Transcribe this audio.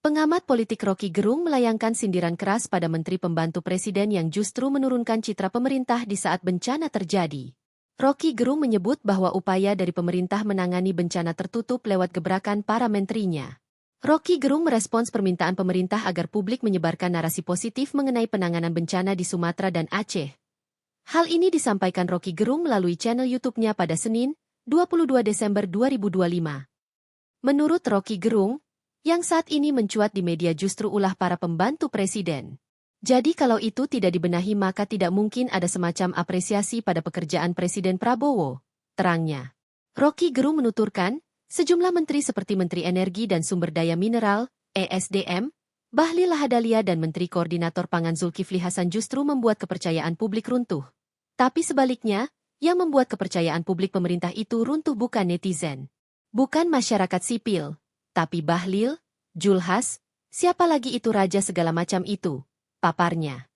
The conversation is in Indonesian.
Pengamat politik Rocky Gerung melayangkan sindiran keras pada Menteri Pembantu Presiden yang justru menurunkan citra pemerintah di saat bencana terjadi. Rocky Gerung menyebut bahwa upaya dari pemerintah menangani bencana tertutup lewat gebrakan para menterinya. Rocky Gerung merespons permintaan pemerintah agar publik menyebarkan narasi positif mengenai penanganan bencana di Sumatera dan Aceh. Hal ini disampaikan Rocky Gerung melalui channel YouTube-nya pada Senin, 22 Desember 2025. Menurut Rocky Gerung, yang saat ini mencuat di media justru ulah para pembantu presiden. Jadi kalau itu tidak dibenahi maka tidak mungkin ada semacam apresiasi pada pekerjaan Presiden Prabowo, terangnya. Rocky Gerung menuturkan, sejumlah menteri seperti Menteri Energi dan Sumber Daya Mineral, ESDM, Bahlil Lahadalia dan Menteri Koordinator Pangan Zulkifli Hasan justru membuat kepercayaan publik runtuh. Tapi sebaliknya, yang membuat kepercayaan publik pemerintah itu runtuh bukan netizen, bukan masyarakat sipil, tapi Bahlil, Julhas, siapa lagi itu raja segala macam itu, paparnya.